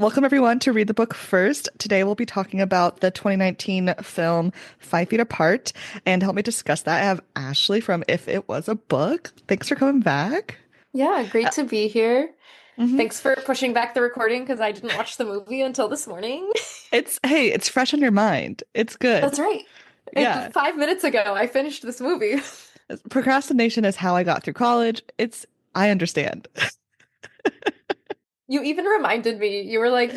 Welcome everyone to Read the Book First. Today we'll be talking about the 2019 film 5 Feet Apart. And to help me discuss that, I have Ashley from If It Was a Book. Thanks for coming back. Yeah, great to be here. hmm Thanks for pushing back the recording because I didn't watch the movie until this morning. It's fresh on your mind. It's good. That's right. Yeah. 5 minutes ago, I finished this movie. Procrastination is how I got through college. I understand. You even reminded me. You were like,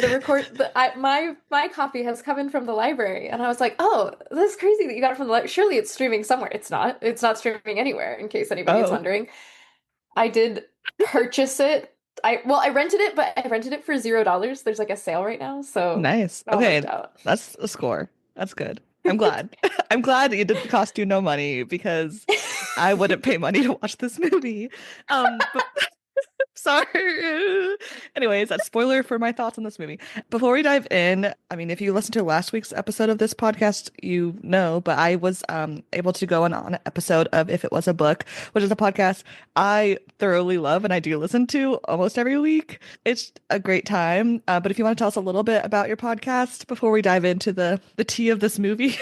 my copy has come in from the library, and I was like, oh, that's crazy that you got it from the library. Surely it's streaming somewhere. It's not. It's not streaming anywhere. In case anybody is Oh, wondering, I did purchase it. I rented it, but I rented it for $0. There's like a sale right now, so nice. it all worked Okay, out. that's a score. That's good. I'm glad. I'm glad it didn't cost you no money because I wouldn't pay money to watch this movie. But sorry. Anyways, that's spoiler for my thoughts on this movie. Before we dive in, I mean, if you listened to last week's episode of this podcast, you know, but I was able to go on an episode of If It Was a Book, which is a podcast I thoroughly love and I do listen to almost every week. It's a great time. But if you want to tell us a little bit about your podcast before we dive into the tea of this movie.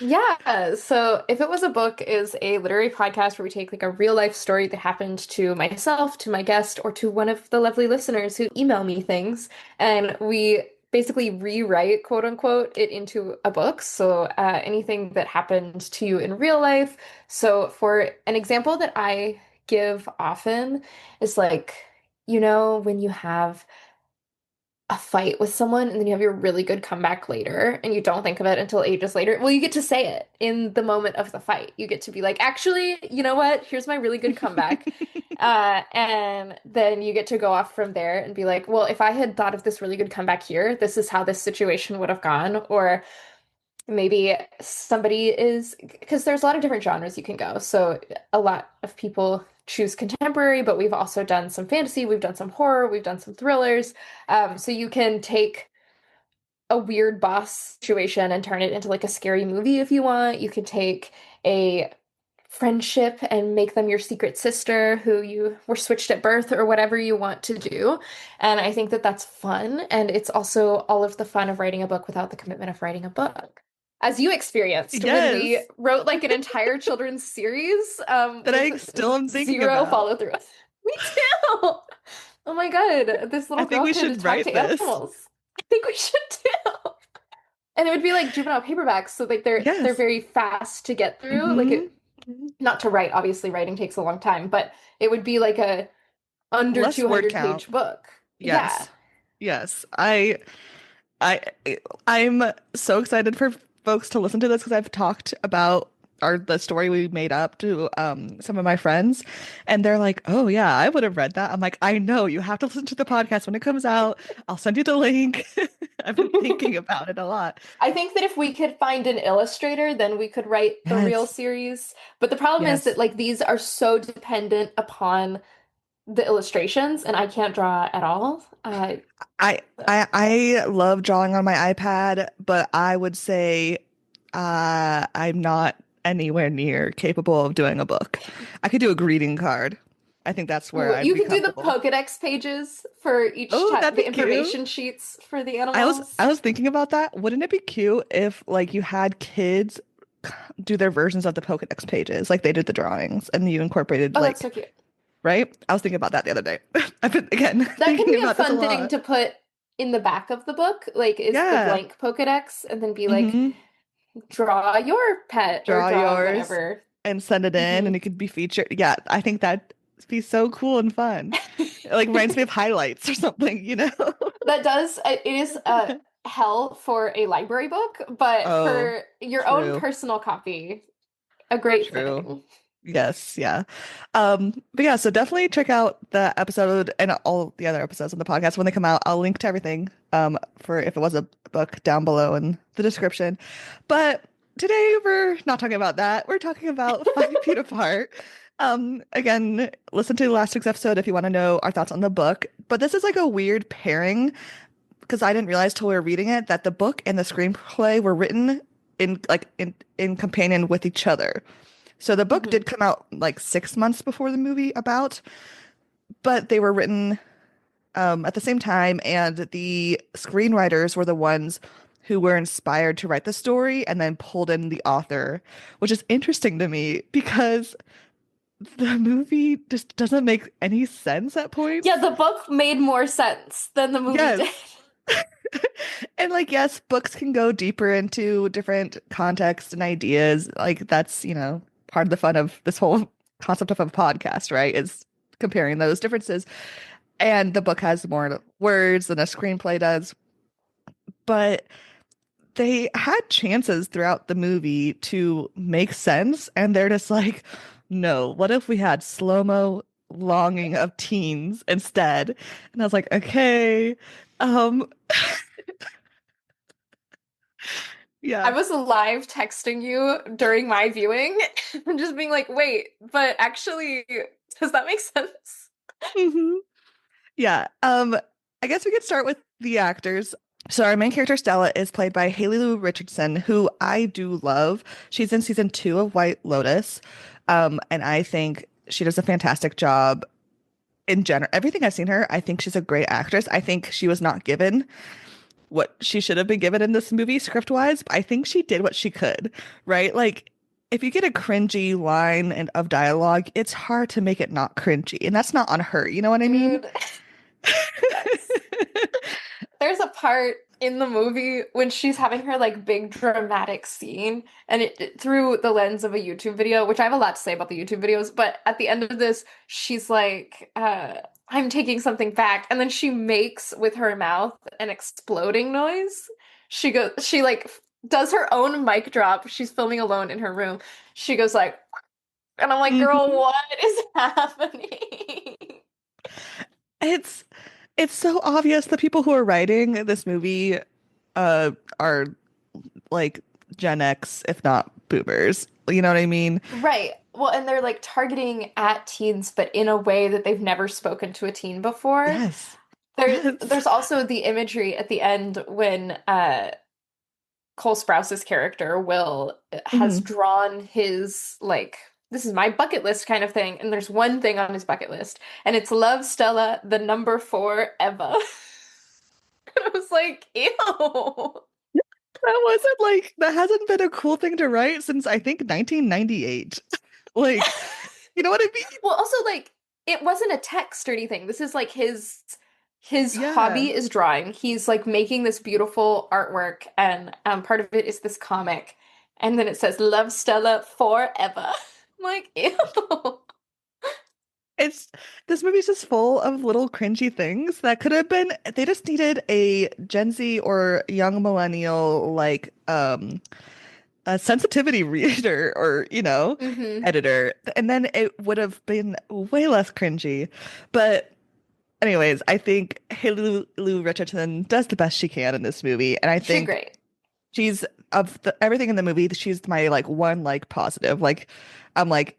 Yeah, so If It Was a Book is a literary podcast where we take like a real life story that happened to myself, to my guest, or to one of the lovely listeners who email me things, and we basically rewrite, quote unquote, it into a book. So anything that happened to you in real life. So for an example that I give often is like, when you have a fight with someone and then you have your really good comeback later and you don't think of it until ages later. Well, you get to say it in the moment of the fight. You get to be like, actually, you know what? Here's my really good comeback. And then you get to go off from there and be like, well, if I had thought of this really good comeback here, this is how this situation would have gone. Or maybe somebody is, because there's a lot of different genres you can go. So a lot of people choose contemporary, but we've also done some fantasy, we've done some horror, we've done some thrillers. So you can take a weird boss situation and turn it into like a scary movie if you want. You can take a friendship and make them your secret sister who you were switched at birth or whatever you want to do. And I think that that's fun. And it's also all of the fun of writing a book without the commitment of writing a book. As you experienced when we Yes, wrote like an entire children's series that with I still am thinking zero about. follow through. Me too. Oh my God, this I little think girl we could should talk write to this. animals. I think we should too. And it would be like juvenile paperbacks, so like they're Yes. very fast to get through. Like hmm it, not to write, obviously writing takes a long time, but it would be like a under Less word 200 count. page book. Yeah. Yes. Yes. I I'm so excited for folks to listen to this because I've talked about the story we made up to some of my friends and they're like, "Oh yeah, I would have read that." I'm like, "I know, you have to listen to the podcast when it comes out. I'll send you the link." I've been thinking about it a lot. I think that if we could find an illustrator, then we could write the real Yes. series. But the problem is that Yes. like these are so dependent upon the illustrations, and I can't draw at all. I I love drawing on my iPad, but I would say I'm not anywhere near capable of doing a book. I could do a greeting card. I think that's where Ooh, I'd you be could do the comfortable. Pokedex pages for each Oh, type, that'd be the cute. information sheets for the I was animals. I was thinking about that. Wouldn't it be cute if like you had kids do their versions of the Pokedex pages, like they did the drawings, and you incorporated Oh, that's like, so cute. right? I was thinking about that the other day. I've been again That can thinking be a about this a fun thing lot. to put in the back of the book, like is the Yeah. blank Pokedex, and then be like, hmm draw your pet or Draw draw yours whatever. and send it in Hmm and it could be featured. Yeah, I think that'd be so cool and fun. It like reminds me of highlights or something, you know? That does, it is hell for a library book, but Oh, for your own true. personal copy, a great True. thing. Yes, yeah. But yeah, so definitely check out the episode and all the other episodes of the podcast when they come out. I'll link to everything for If It Was a Book down below in the description. But today we're not talking about that. We're talking about 5 Feet Apart. Again, listen to last week's episode if you want to know our thoughts on the book. But this is like a weird pairing because I didn't realize till we were reading it that the book and the screenplay were written in companion with each other. So the book Hmm did come out like 6 months before the movie about, but they were written at the same time, and the screenwriters were the ones who were inspired to write the story and then pulled in the author, which is interesting to me because the movie just doesn't make any sense at Yeah, points. the book made more sense than the movie did. Yes. And like, yes, books can go deeper into different contexts and ideas. Like that's, part of the fun of this whole concept of a podcast, right? Is comparing those differences. And the book has more words than a screenplay does. But they had chances throughout the movie to make sense, and they're just like, no, what if we had slow-mo longing of teens instead? And I was like, okay. Um, I yeah. was live texting you during my viewing and just being like, wait, but actually, does that make sense? hmm Yeah. I guess we could start with the actors. So our main character Stella is played by Haley Lou Richardson, who I do love. She's in season 2 of White Lotus. And I think she does a fantastic job in general. Everything I've seen her, I think she's a great actress. I think she was not given what she should have been given in this movie script wise, but I think she did what she could, right? Like if you get a cringy line and of dialogue, it's hard to make it not cringy. And that's not on her, you know what I mean? Dude, yes. There's a part in the movie when she's having her like big dramatic scene and through the lens of a YouTube video, which I have a lot to say about the YouTube videos, but at the end of this, she's like, I'm taking something back. And then she makes with her mouth an exploding noise. She like does her own mic drop. She's filming alone in her room. She goes like, and I'm like, girl, Mhm. what is happening? It's it's so obvious the people who are writing this movie are like Gen X, if not boomers. You know what I mean? Right. Well, and they're like targeting at teens, but in a way that they've never spoken to a teen before. Yes. There's Yes. there's also the imagery at the end when Cole Sprouse's character Will has Mhm. drawn his like this is my bucket list kind of thing, and there's one thing on his bucket list, and it's love Stella the number four Eva. And I was like, ew. That wasn't like that hasn't been a cool thing to write since I think 1998. Like, you know what I mean? Well, also like it wasn't a text or anything. This is like his Yeah. hobby is drawing. He's like making this beautiful artwork, and part of it is this comic, and then it says "Love Stella forever." I'm like, ew. It's this movie's just full of little cringy things that could have been they just needed a Gen Z or young millennial like a sensitivity reader or, Hmm. editor. And then it would have been way less cringy. But anyways, I think Haley Lou Richardson does the best she can in this movie. And I She think great. she's of everything in the movie, she's my like one like positive. Like I'm like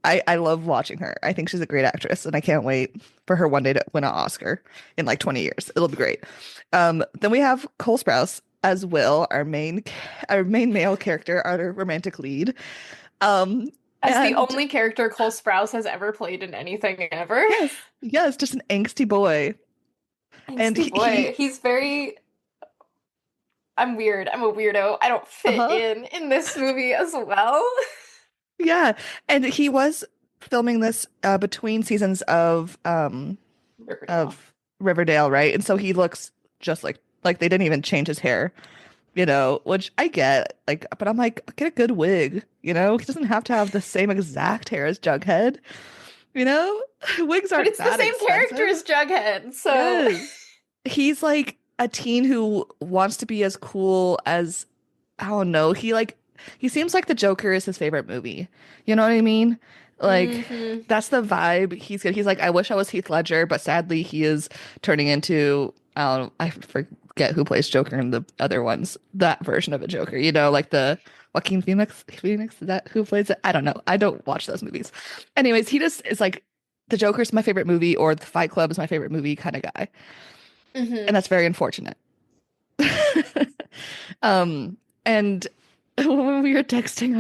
I love watching her. I think she's a great actress and I can't wait for her one day to win an Oscar in like 20 years. It'll be great. Then we have Cole Sprouse as Will, our main male character, our romantic lead. Um As the and only character Cole Sprouse has ever played in anything ever. yes, just an angsty boy. And Angsty he boy. He's very I'm weird. I'm a weirdo. I don't fit uh-huh. in this movie as well. Yeah. And he was filming this between seasons Riverdale. of Riverdale, right? And so he looks just like they didn't even change his hair, which I get, like, but I'm like, get a good wig, He doesn't have to have the same exact hair as Jughead, you know? Wigs But aren't it's the that same character expensive. as Jughead, so Yes. He's like a teen who wants to be as cool as I don't know. He seems like the Joker is his favorite movie. You know what I mean? Like hmm. that's the vibe he's good. He's like, I wish I was Heath Ledger, but sadly he is turning into I forget who plays Joker in the other ones. That version of a Joker, like the Joaquin Phoenix. Phoenix, is that who plays it? I don't know. I don't watch those movies. Anyways, he just is like the Joker's my favorite movie or the Fight Club is my favorite movie kind of guy. And Hmm. that's very unfortunate. Um, and when we were texting,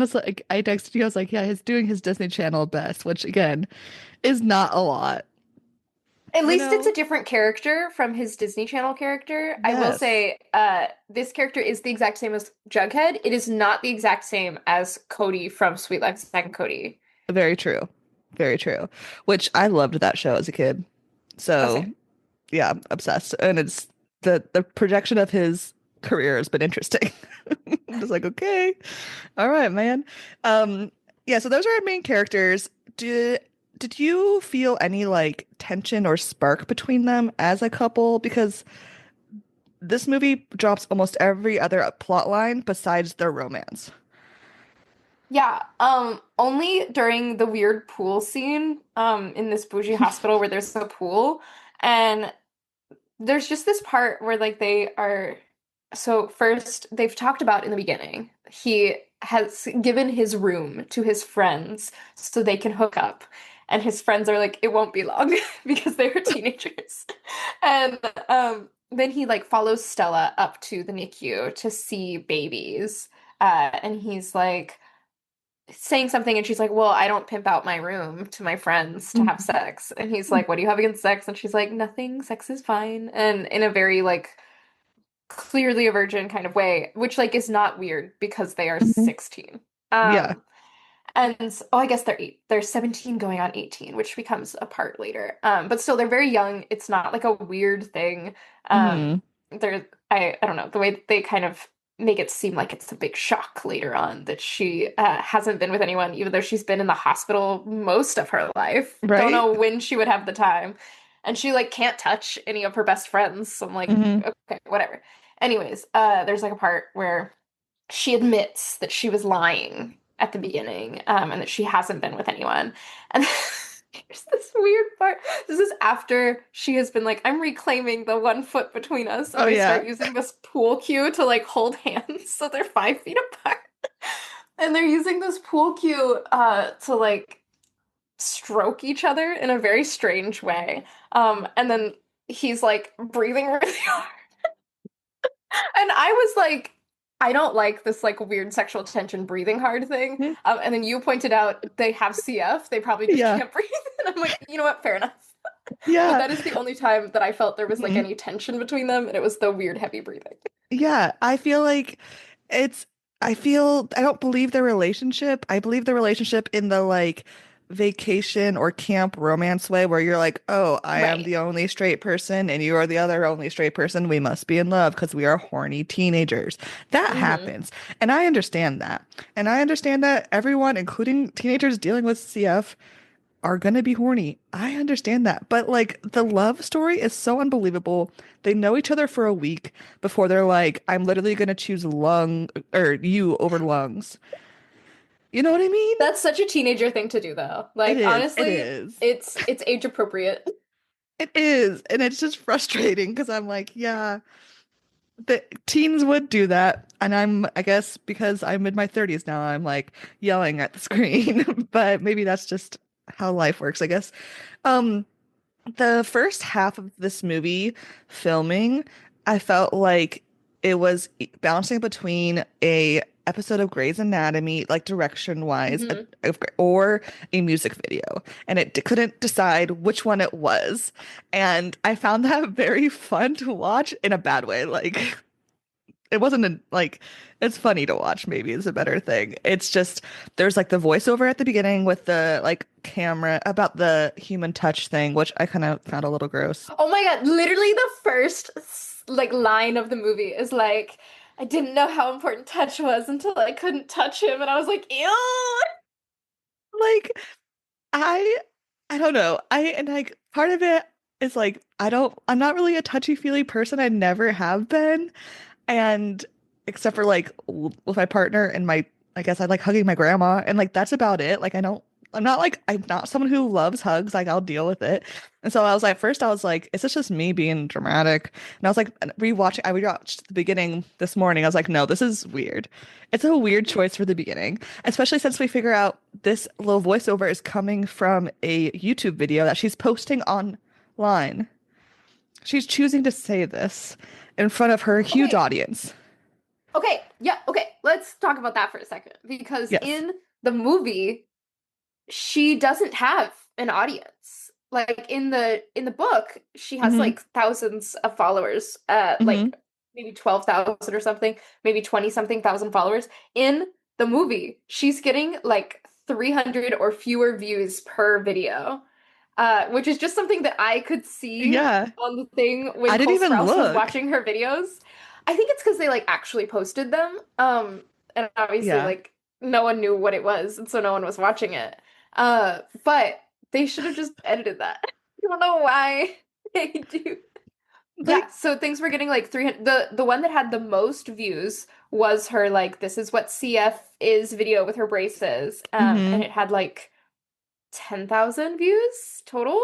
I texted you, I was like, yeah, he's doing his Disney Channel best, which again is not a lot. At you least it's a know? different character from his Disney Channel character. I will Yes. say, this character is the exact same as Jughead. It is not the exact same as Cody from Sweet Life of Zack and Cody. Very true. Very true. Which I loved that show as a kid. Oh, So same. yeah, obsessed. And it's the projection of his career has been interesting. I'm just like, okay, all right, man. Um, yeah, so those are our main characters. Did you feel any like tension or spark between them as a couple? Because this movie drops almost every other plot line besides their romance. Yeah, only during the weird pool scene, in this bougie hospital where there's a pool, and there's just this part where like they are so first they've talked about in the beginning he has given his room to his friends so they can hook up and his friends are like it won't be long because they were teenagers and then he like follows Stella up to the NICU to see babies and he's like saying something and she's like, "Well, I don't pimp out my room to my friends to have sex." And he's like, "What do you have against sex?" And she's like, "Nothing. Sex is fine." And in a very like clearly a virgin kind of way, which like is not weird because they are Mhm. 16. Yeah, And oh, I guess they're 17 going on 18, which becomes a part later. But still they're very young. It's not like a weird thing. hmm, They're I don't know, the way they kind of make it seem like it's a big shock later on that she hasn't been with anyone, even though she's been in the hospital most of her life. Don't right? know when she would have the time. And she like can't touch any of her best friends. So I'm like, Hmm. okay, whatever. Anyways, there's like a part where she admits that she was lying at the beginning, and that she hasn't been with anyone. And here's this weird part. This is after she has been like, I'm reclaiming the 1 foot between us, and Oh they yeah. start using this pool cue to like hold hands so they're 5 feet apart. And they're using this pool cue to like stroke each other in a very strange way. And then he's like breathing really hard. And I was like, I don't like this like weird sexual tension breathing hard thing. Mhm. And then you pointed out they have CF. They probably just Yeah. can't breathe. And I'm like, you know what? Fair enough. But Yeah. that is the only time that I felt there was like Mhm. any tension between them, and it was the weird heavy breathing. Yeah, I feel like it's I don't believe their relationship. I believe the relationship in the like vacation or camp romance way where you're like, "Oh, I am Right. the only straight person and you are the other only straight person. We must be in love because we are horny teenagers." That Hmm. happens. And I understand that. And I understand that everyone, including teenagers dealing with CF, are gonna be horny. I understand that. But like the love story is so unbelievable. They know each other for a week before they're like, I'm literally gonna choose lung or you over lungs. You know what I mean? That's such a teenager thing to do, though. It Like, is. It honestly, is. it's age appropriate. It is. And it's just frustrating because I'm like, yeah, the teens would do that. And I guess because I'm in my 30s now, I'm like yelling at the screen. But maybe that's just how life works, I guess. Um, The first half of this movie filming, I felt like it was bouncing between a episode of Grey's Anatomy, like direction wise, Hmm. or a music video, and it couldn't decide which one it was. And I found that very fun to watch in a bad way. Like it wasn't like it's funny to watch, maybe is a better thing. It's just there's like the voiceover at the beginning with the like camera about the human touch thing, which I kind of found a little gross. Oh my God, literally the first like line of the movie is like, I didn't know how important touch was until I couldn't touch him, and I was like, ew. Like I I don't know. I and like part of it is like I'm not really a touchy-feely person. I never have been. And except for like with my partner and my, I guess I like hugging my grandma and like that's about it. Like I'm not someone who loves hugs. Like I'll deal with it. And so I was like, first I was like, is this just me being dramatic? And I was like, I rewatched the beginning this morning. I was like, no, this is weird. It's a weird choice for the beginning, especially since we figure out this little voiceover is coming from a YouTube video that she's posting online. She's choosing to say this in front of her huge Okay, audience. okay, yeah, okay. Let's talk about that for a second because Yes. in the movie, she doesn't have an audience. like in the book, she has Hmm. like thousands of followers, Hmm. like maybe 12,000 or something, maybe 20 something thousand followers. In the movie, she's getting like 300 or fewer views per video. Which is just something that I could see Yeah. on the thing I when didn't Cole even Sprouse was look. watching her videos. I think it's because they like actually posted them. And obviously Yeah. like no one knew what it was, and so no one was watching it. But they should have just edited that. I don't know why they do. Like, Yeah, so things were getting like 300. The one that had the most views was her like this is what CF is video with her braces. And hmm it had like 10,000 views total.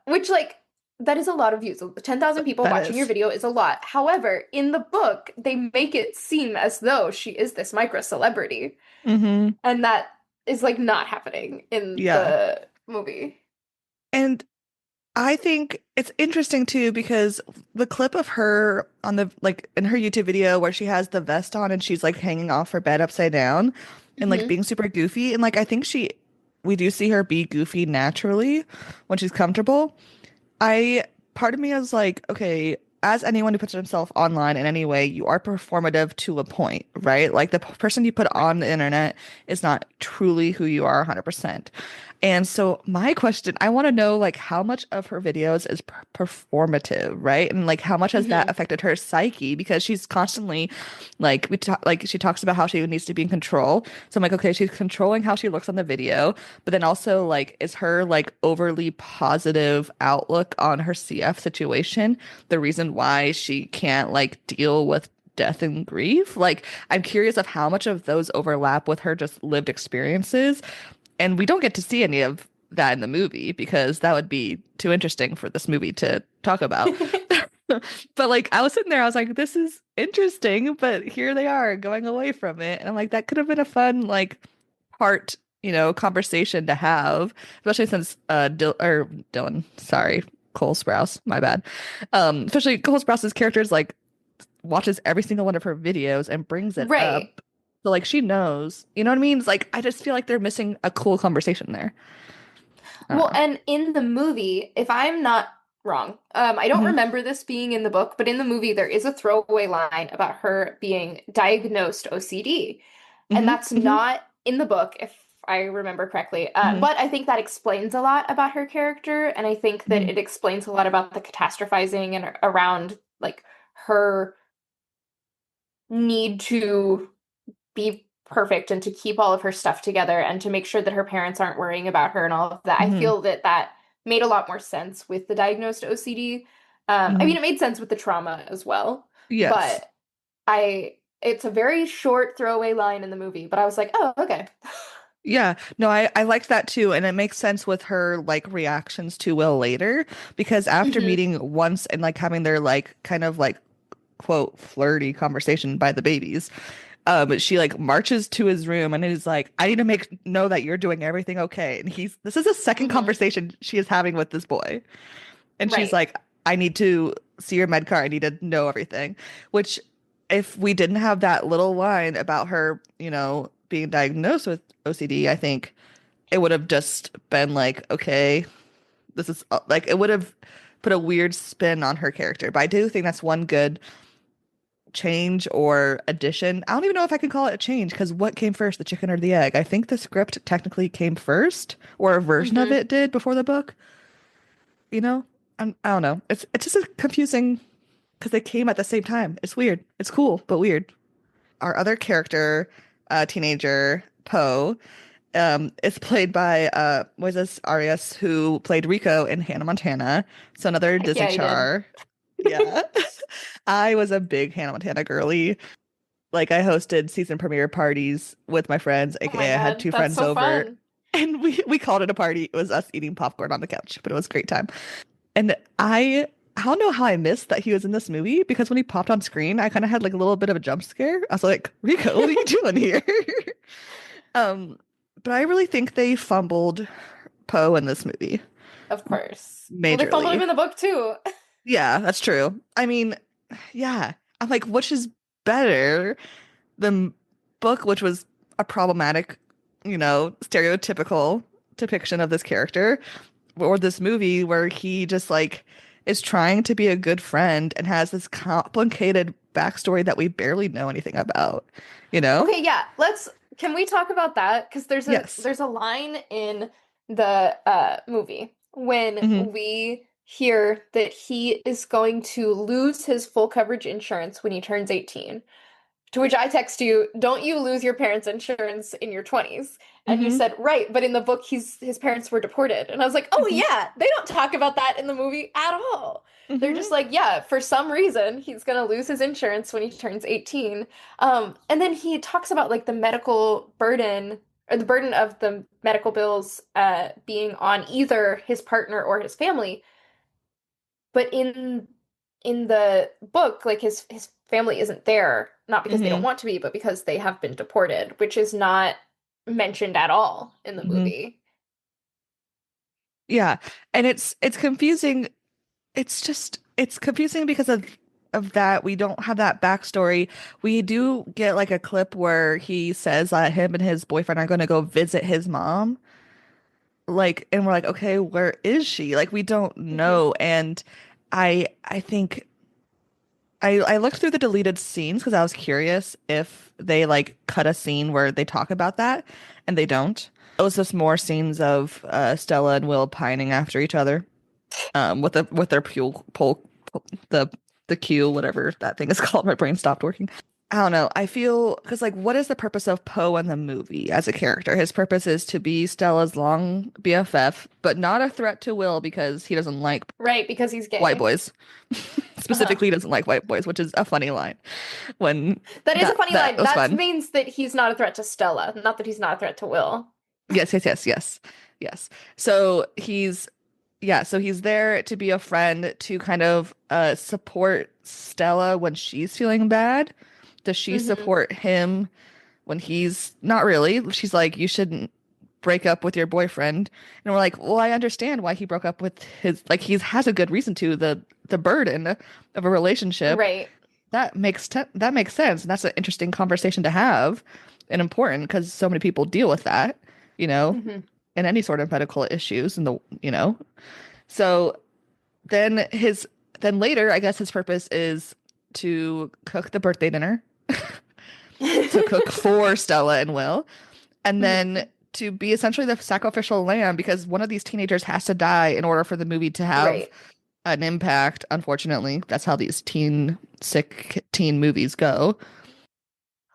Which like that is a lot of views. 10,000 people that watching your is. video is a lot. However, in the book, they make it seem as though she is this micro celebrity, Hmm. and that is like not happening in Yeah. the movie. And I think it's interesting too because the clip of her on the like in her YouTube video where she has the vest on and she's like hanging off her bed upside down and like Hmm. being super goofy and like I think we do see her be goofy naturally when she's comfortable. I part of me is like, okay, as anyone who puts himself online in any way, you are performative to a point, right? Like the person you put on the internet is not truly who you are 100%. And so my question, I want to know like how much of her videos is performative, right? And like how much has that Hmm. affected her psyche because she's constantly like we talk like she talks about how she needs to be in control. So I'm like, okay, she's controlling how she looks on the video, but then also like is her like overly positive outlook on her CF situation the reason why she can't like deal with death and grief? Like I'm curious of how much of those overlap with her just lived experiences. And we don't get to see any of that in the movie because that would be too interesting for this movie to talk about. But like I was sitting there, I was like, this is interesting, but here they are going away from it. And I'm like, that could have been a fun like part, conversation to have, especially since Dylan, sorry, Cole Sprouse, my bad. Especially Cole Sprouse's character is like watches every single one of her videos and brings it Right. up. So like she knows, you know what I mean? It's like I just feel like they're missing a cool conversation there. I don't Well, know. and in the movie, if I'm not wrong, I don't Hmm. remember this being in the book, but in the movie, there is a throwaway line about her being diagnosed OCD. And Hmm. that's Hmm. not in the book, if I remember correctly. Hmm. But I think that explains a lot about her character. And I think that Hmm. it explains a lot about the catastrophizing and around like her need to be perfect and to keep all of her stuff together and to make sure that her parents aren't worrying about her and all of that. I Hmm. feel that that made a lot more sense with the diagnosed OCD. I Hmm. mean, it made sense with the trauma as well, Yes. but it's a very short throwaway line in the movie, but I was like, oh, okay. Yeah, no, I liked that too, and it makes sense with her like reactions to Will later because after Hmm. meeting once and like having their like kind of like quote flirty conversation by the babies, she like marches to his room and is like, I need to make know that you're doing everything okay. And this is a second Hmm. conversation she is having with this boy. And she's Right. like, I need to see your med card. I need to know everything. Which, if we didn't have that little line about her, being diagnosed with OCD, I think it would have just been like, okay, this is like, it would have put a weird spin on her character. But I do think that's one good change or addition. I don't even know if I can call it a change because what came first, the chicken or the egg? I think the script technically came first, or a version of Hmm. it did before the book. You know, I don't know. It's just a confusing because they came at the same time. It's weird. It's cool, but weird. Our other character, teenager Poe, is played by Moises Arias, who played Rico in Hannah Montana. So another Heck Disney yeah, he did. char. Yeah. I was a big Hannah Montana girly. Like I hosted season premiere parties with my friends, Oh my aka I had God, two that's friends so over, fun. and we called it a party. It was us eating popcorn on the couch, but it was a great time. And I don't know how I missed that he was in this movie because when he popped on screen, I kind of had like a little bit of a jump scare. I was like, Rico, what are you doing here? Um, but I really think they fumbled Poe in this movie Of course. Well, they fumbled him majorly. in the book too. Yeah, that's true. I mean, yeah. I'm like, which is better? The book, which was a problematic, stereotypical depiction of this character, or this movie where he just like is trying to be a good friend and has this complicated backstory that we barely know anything about, you know? Okay, yeah. Can we talk about that? Because Yes. there's a line in the movie when Hmm. we hear that he is going to lose his full coverage insurance when he turns 18. To which I text you, don't you lose your parents' insurance in your 20s? And you Hmm. said, right, but in the book his parents were deported. And I was like, oh Hmm. yeah, they don't talk about that in the movie at all. They're Hmm. just like, yeah, for some reason he's gonna lose his insurance when he turns 18. And then he talks about like the medical burden or the burden of the medical bills being on either his partner or his family. But in the book, like his family isn't there, not because they don't Hmm. want to be, but because they have been deported, which is not mentioned at all in the Hmm. movie. Yeah. And it's confusing. It's confusing because of that. We don't have that backstory. We do get like a clip where he says that him and his boyfriend are going to go visit his mom. Like, and we're like, okay, where is she? Like, we don't Hmm. know. And I think I looked through the deleted scenes because I was curious if they like cut a scene where they talk about that, and they don't. It was just more scenes of Stella and Will pining after each other, with their the the Q, whatever that thing is called. My brain stopped working. I don't know. I feel because like, what is the purpose of Poe in the movie as a character? His purpose is to be Stella's long BFF, but not a threat to Will because he doesn't like Right, because he's white gay. boys. Uh-huh. Specifically, he doesn't like white boys, which is a funny line. When That is a funny that line. was That fun. means that he's not a threat to Stella, not that he's not a threat to Will. Yes, yes, yes, yes, yes. So he's there to be a friend to kind of support Stella when she's feeling bad. Does she Hmm. support him when he's not really? She's like, you shouldn't break up with your boyfriend. And we're like, well, I understand why he broke up with his, like, he has a good reason to. The burden of a relationship. Right. That makes sense. And that's an interesting conversation to have and important because so many people deal with that, you know, Hmm. in any sort of medical issues in the. So then then later, I guess his purpose is to cook the birthday dinner, to cook for Stella and Will, and then Hmm. to be essentially the sacrificial lamb because one of these teenagers has to die in order for the movie to have Right. an impact. Unfortunately, that's how these sick teen movies go.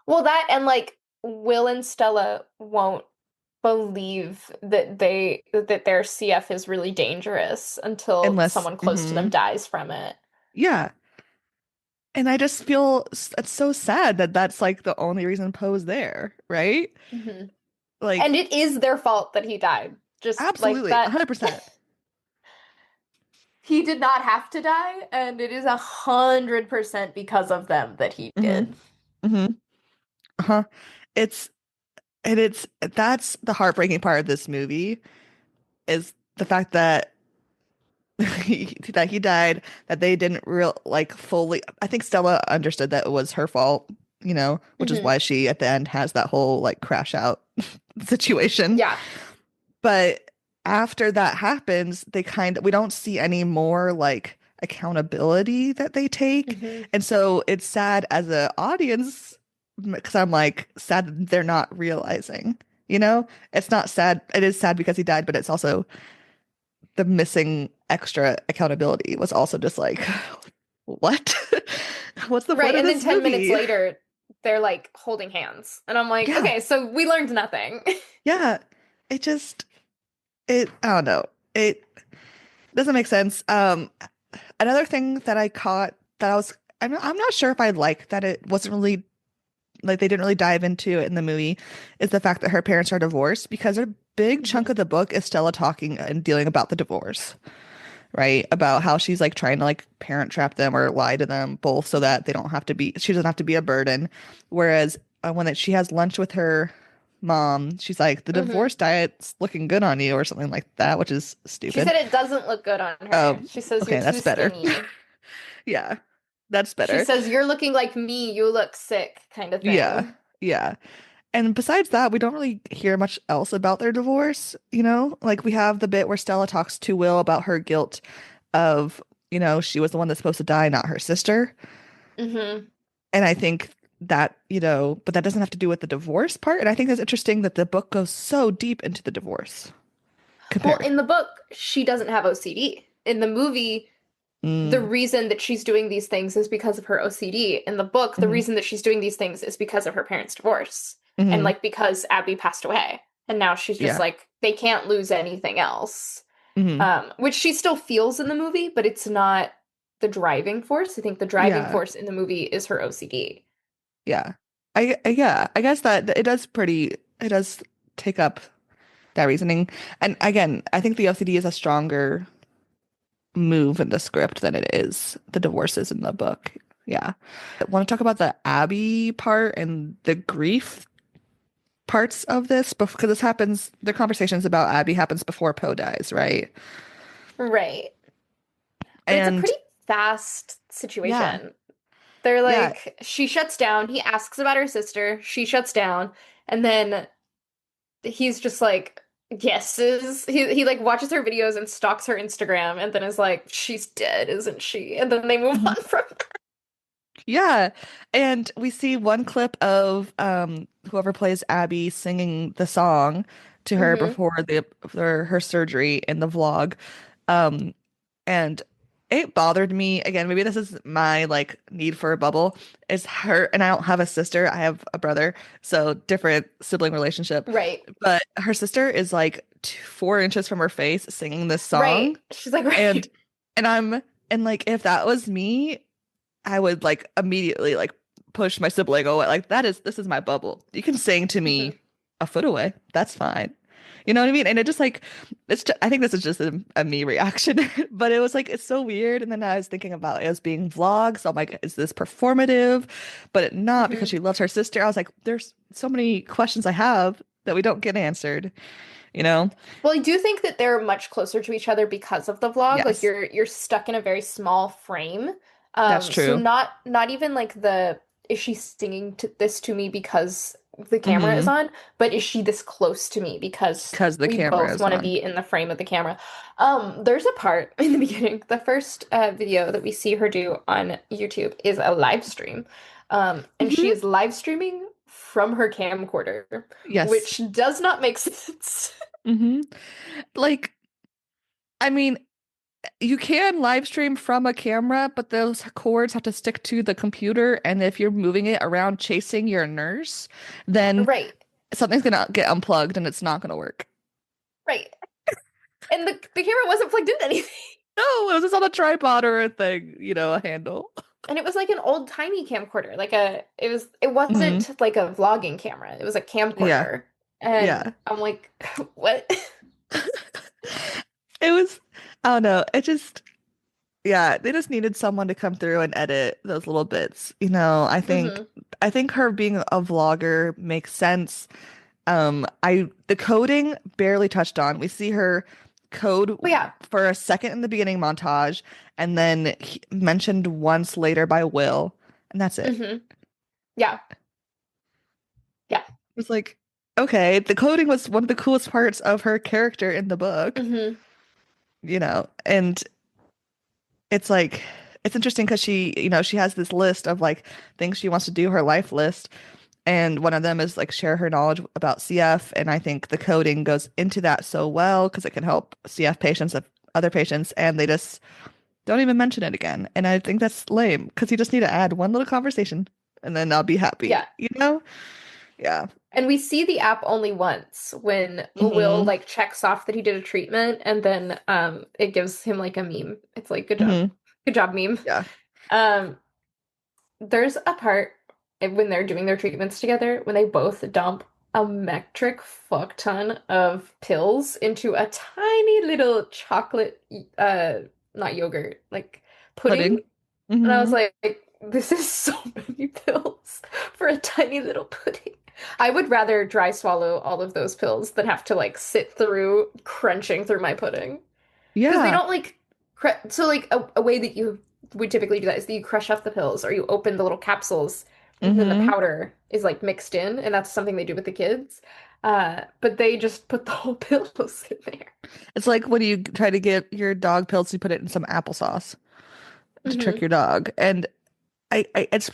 Well, that and like Will and Stella won't believe that their CF is really dangerous until Unless, someone close to them dies from it. yeah. And I just feel it's so sad that that's like the only reason Poe's there, right? Hmm. And Like, it is their fault that he died. Just like absolutely, that. 100%. He did not have to die, and it is 100% because of them that he Hmm. did. Hmm. Uh-huh. It's that's the heartbreaking part of this movie is the fact that that he died, that they didn't real like fully. I think Stella understood that it was her fault, which is Hmm. why she at the end has that whole like crash out situation. Yeah. But after that happens, we don't see any more like accountability that they take. Hmm. And so it's sad as an audience because I'm like sad that they're not realizing, It's not sad. It is sad because he died, but it's also the missing extra accountability was also just like, what? What's the point Right, of and then this 10 minutes movie? later, they're like holding hands. And I'm like, Yeah. okay, so we learned nothing. Yeah. It just I don't know. It doesn't make sense. Another thing that I caught that I'm not sure if I like that it wasn't really like they didn't really dive into it in the movie is the fact that her parents are divorced because a big chunk Hmm. of the book is Stella talking and dealing about the divorce, right? About how she's like trying to like parent trap them or lie to them both so that she doesn't have to be a burden. Whereas she has lunch with her mom, she's like, the Hmm. divorce diet's looking good on you or something like that, which is She stupid. said it doesn't look good on Oh, her. She says you're okay, too that's better. skinny. Yeah, that's She better. says you're looking like me, you look sick, kind of Yeah, thing. yeah. And besides that, we don't really hear much else about their divorce, you know? Like we have the bit where Stella talks to Will about her guilt of, she was the one that's supposed to die, not her sister. Hmm. And I think that, but that doesn't have to do with the divorce part. And I think it's interesting that the book goes so deep into the divorce Well, compared. in the book, she doesn't have OCD. In the movie, the Mm, reason that she's doing these things is because of her OCD. In the book, the hmm reason that she's doing these things is because of her parents' divorce. And hmm like because Abby passed away. And now she's just Yeah. like, they can't lose anything else. hmm Which she still feels in the movie, but it's not the driving force. I think the driving Yeah. force in the movie is her OCD. Yeah. I guess that it does take up that reasoning. And again, I think the OCD is a stronger move in the script than it is the divorces in the book. Yeah. I want to talk about the Abby part and the grief parts of this because this happens, the conversations about Abby happens before Poe dies, right? Right. But it's a And pretty fast yeah, situation. They're yeah. like, she shuts down. He asks about her sister. She shuts down. And then he's just like, guesses. He like watches her videos and stalks her Instagram and then is like, she's dead, isn't she? And then they move Mhm. on from Yeah. And we see one clip of whoever plays Abby singing the song to her there. before for her surgery in the vlog. Um and it bothered me again, maybe this is my like need for a bubble, is her, and I don't have a sister, I have a brother, so different sibling relationship. Right. But her sister is like 4 inches from her face singing this Right. song. She's like, And right. and I'm and like if that was me, I would like immediately like push my sibling away. Like this is my bubble. You can sing to Mhm. me a foot away. That's fine. You know what I mean? And it just like I think this is just a me reaction, but it was like it's so weird. And then I was thinking about it as being vlogs. So I'm like, is this performative? But it not because Mhm. she loves her sister. I was like, there's so many questions I have that we don't get answered, you know? Well, I do think that they're much closer to each other because of the vlog. Like Yes, you're stuck in a very small frame. that's So true. not even like the is she singing to this to me because the camera is Mm-hmm. on, but is she this close to me because Because the we camera both is want to on. be in the frame of the camera. There's a part in the beginning, the first video that we see her do on YouTube is a live stream. And she Hmm is live streaming from her camcorder, Yes. which does not make sense. hmm Like, I mean, you can live stream from a camera, but those cords have to stick to the computer. And if you're moving it around chasing your nurse, then Right. something's gonna get unplugged and it's not gonna work. Right. And the camera wasn't plugged into anything. No, it was just on a tripod or a thing, a handle. And it was like an old tiny camcorder. It hmm wasn't like a vlogging camera. It was a Yeah, camcorder. And yeah. I'm like, what? It was, I don't know. Yeah, they just needed someone to come through and edit those little bits. Hmm. I think her being a vlogger makes sense. I the coding barely touched on. We see her code But yeah. for a second in the beginning montage, and then mentioned once later by Will, and that's it. Hmm. Yeah. Yeah. It was like, okay, the coding was one of the coolest parts of her character in the book, Hmm. and it's like it's interesting because she has this list of like things she wants to do, her life list. And one of them is like share her knowledge about CF. And I think the coding goes into that so well because it can help CF patients of other patients. And they just don't even mention it again. And I think that's lame because you just need to add one little conversation and then I'll be happy, Yeah. you know? Yeah. And we see the app only once when Will hmm like checks off that he did a treatment and then it gives him like a meme. It's like good job. hmm Good job, meme. Yeah. Um There's a part when they're doing their treatments together when they both dump a metric fuck ton of pills into a tiny little chocolate, uh, not yogurt, like pudding. Pudding. And I was hmm like, this is so many pills for a tiny little pudding. I would rather dry swallow all of those pills than have to like sit through crunching through my pudding. Because they Yeah. don't like so like a way that you would typically do that is that you crush up the pills or you open the little capsules and then the Mm-hmm. powder is like mixed in, and that's something they do with the kids. But they just put the whole pillows in there. It's like when you try to get your dog pills, you put it in some applesauce to trick Hmm. your dog. And it's,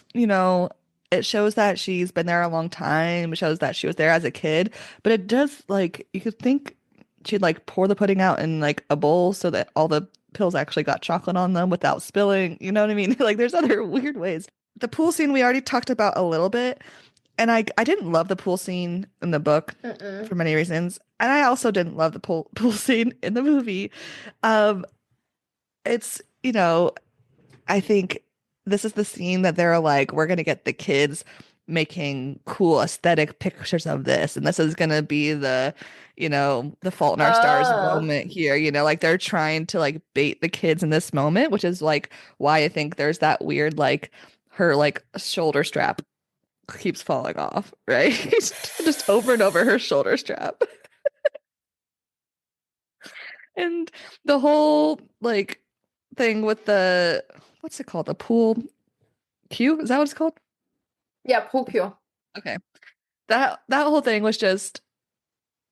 it shows that she's been there a long time. It shows that she was there as a kid, but it does like you could think she'd like pour the pudding out in like a bowl so that all the pills actually got chocolate on them without spilling. You know what I mean? Like there's other weird ways. The pool scene we already talked about a little bit, and I didn't love the pool scene in the book Mm-mm. for many reasons, and I also didn't love the pool scene in the movie. Um, it's, I think this is the scene that they're like, we're gonna get the kids making cool aesthetic pictures of this, and this is gonna be the Fault in Our Stars Oh, moment here. Like they're trying to like bait the kids in this moment, which is like why I think there's that weird like her like shoulder strap keeps falling off, right? Just over and over her shoulder strap. And the whole like thing with the what's it called? The pool cue? Is that what it's called? yeah, pool cue. Okay. That whole thing was just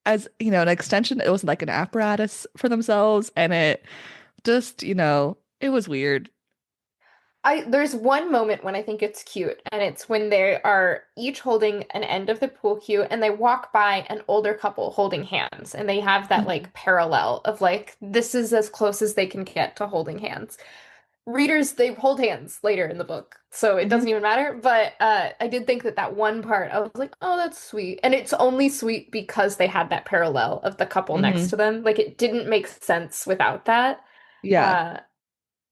as, an extension, it was like an apparatus for themselves and it just, it was weird. There's one moment when I think it's cute, and it's when they are each holding an end of the pool cue and they walk by an older couple holding hands, and they have that Mhm. like parallel of like this is as close as they can get to holding hands. Readers, they hold hands later in the book, so it doesn't Mhm. even matter. But I did think that that one part, I was like, oh, that's sweet. And it's only sweet because they had that parallel of the couple next Mhm. to them. Like it didn't make sense without that. Yeah. Uh,